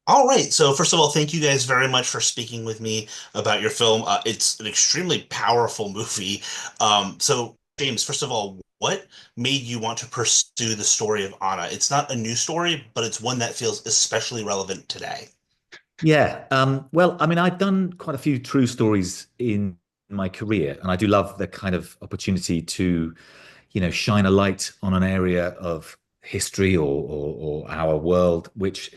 All right. So first of all, thank you guys very much for speaking with me about your film. It's an extremely powerful movie. So James, first of all, what made you want to pursue the story of Anna? It's not a new story, but it's one that feels especially relevant today. Yeah. Well, I mean, I've done quite a few true stories in my career, and I do love the kind of opportunity to, shine a light on an area of history or our world, which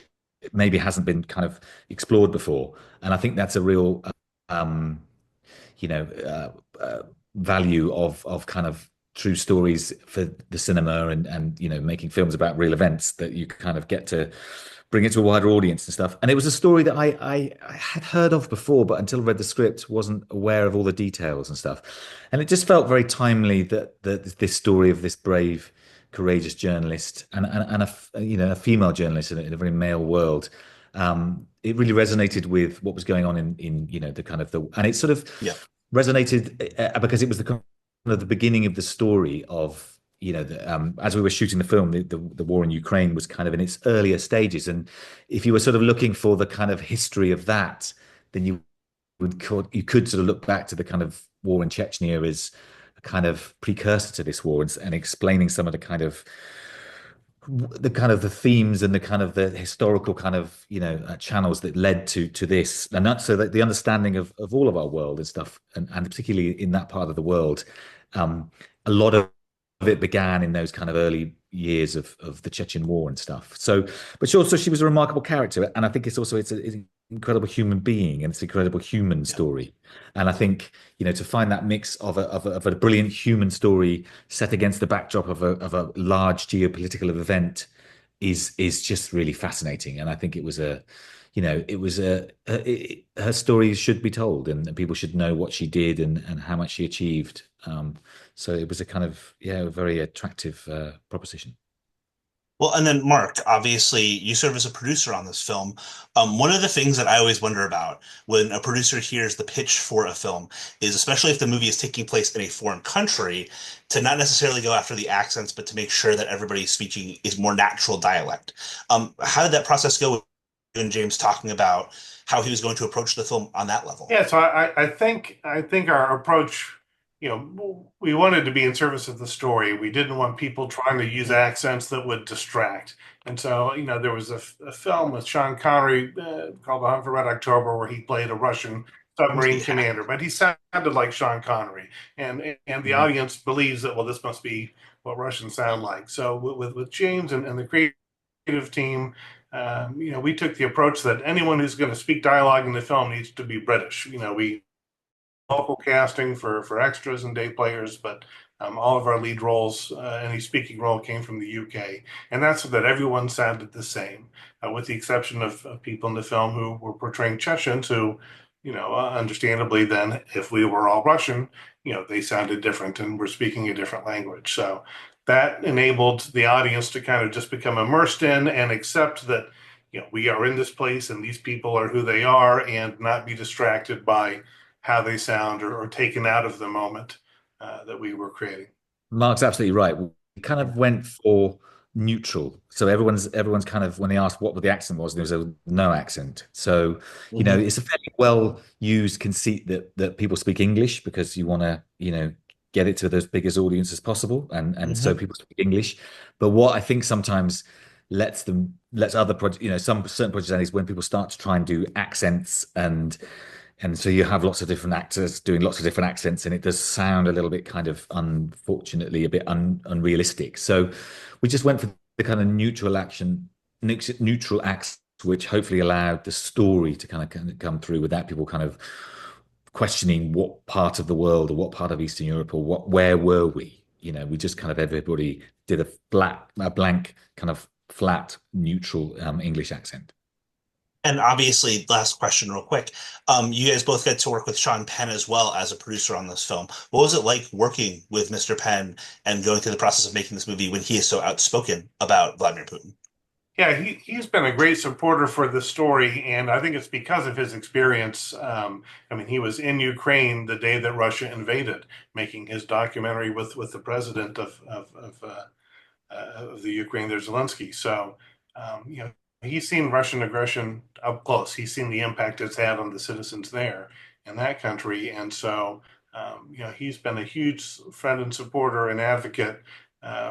maybe hasn't been kind of explored before. And I think that's a real, um, you know, value of kind of true stories for the cinema and making films about real events that you kind of get to bring it to a wider audience and stuff. And it was a story that I had heard of before, but until I read the script, wasn't aware of all the details and stuff. And it just felt very timely that this story of this brave, courageous journalist and a female journalist in a very male world. It really resonated with what was going on in the kind of the and it sort of Yeah. resonated because it was the kind of the beginning of the story of as we were shooting the film, the war in Ukraine was kind of in its earlier stages. And if you were sort of looking for the kind of history of that, then you could sort of look back to the kind of war in Chechnya as a kind of precursor to this war and explaining some of the themes and the kind of the historical kind of channels that led to this, and that's so that the understanding of all of our world and stuff, and particularly in that part of the world, a lot of it began in those kind of early years of the Chechen War and stuff. So, but she was a remarkable character, and I think it's an incredible human being, and it's an incredible human Yeah. story. And I think to find that mix of a brilliant human story set against the backdrop of a large geopolitical event is just really fascinating. And I think it was a it was her story should be told, and people should know what she did and how much she achieved. So it was a kind of a very attractive proposition. Well, and then Mark, obviously, you serve as a producer on this film. One of the things that I always wonder about when a producer hears the pitch for a film is, especially if the movie is taking place in a foreign country, to not necessarily go after the accents, but to make sure that everybody speaking is more natural dialect. How did that process go with you and James talking about how he was going to approach the film on that level? Yeah, so I think our approach, we wanted to be in service of the story. We didn't want people trying to use accents that would distract. And so, there was a film with Sean Connery called The Hunt for Red October, where he played a Russian submarine Yeah. commander, but he sounded like Sean Connery, and the Mhm. audience believes that, well, this must be what Russians sound like. So with James and the creative team, we took the approach that anyone who's going to speak dialogue in the film needs to be British. We local casting for extras and day players, but all of our lead roles, any speaking role came from the UK, and that's so that everyone sounded the same, with the exception of people in the film who were portraying Chechens, who, understandably, then if we were all Russian, they sounded different and were speaking a different language. So that enabled the audience to kind of just become immersed in and accept that. We are in this place and these people are who they are, and not be distracted by how they sound or taken out of the moment that we were creating. Mark's absolutely right. We kind of went for neutral. So everyone's kind of when they asked what the accent was, there was a no accent. So, Mhm. it's a fairly well used conceit that people speak English because you want to, get it to as big as audience as possible. And so Mhm. people speak English. But what I think sometimes lets other projects, some certain projects is when people start to try and do accents and so you have lots of different actors doing lots of different accents, and it does sound a little bit kind of, unfortunately, a bit unrealistic. So we just went for the kind of neutral acts, which hopefully allowed the story to kind of come through without people kind of questioning what part of the world or what part of Eastern Europe or where were we. We just kind of everybody did a blank kind of flat neutral English accent. And obviously, last question, real quick. You guys both get to work with Sean Penn as well as a producer on this film. What was it like working with Mr. Penn and going through the process of making this movie when he is so outspoken about Vladimir Putin? Yeah, he's been a great supporter for the story, and I think it's because of his experience. I mean, he was in Ukraine the day that Russia invaded, making his documentary with the president of the Ukraine, there's Zelensky. So, he's seen Russian aggression up close. He's seen the impact it's had on the citizens there in that country. And so, he's been a huge friend and supporter and advocate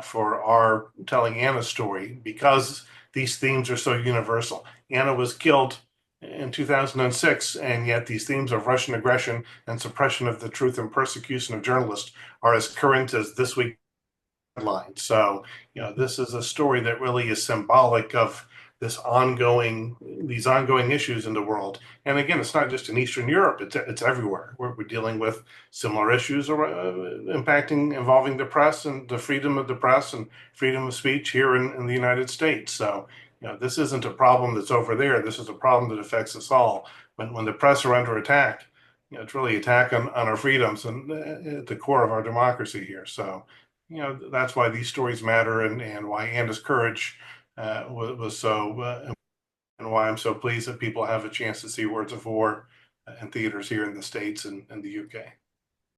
for our telling Anna's story because these themes are so universal. Anna was killed in 2006, and yet these themes of Russian aggression and suppression of the truth and persecution of journalists are as current as this week's headlines. So, this is a story that really is symbolic of these ongoing issues in the world. And again, it's not just in Eastern Europe; it's everywhere. We're dealing with similar issues involving the press and the freedom of the press and freedom of speech here in the United States. So, this isn't a problem that's over there. This is a problem that affects us all. When the press are under attack, it's really attack on our freedoms and at the core of our democracy here. So, that's why these stories matter and why Anna's courage was so, and why I'm so pleased that people have a chance to see Words of War in theaters here in the States and the UK.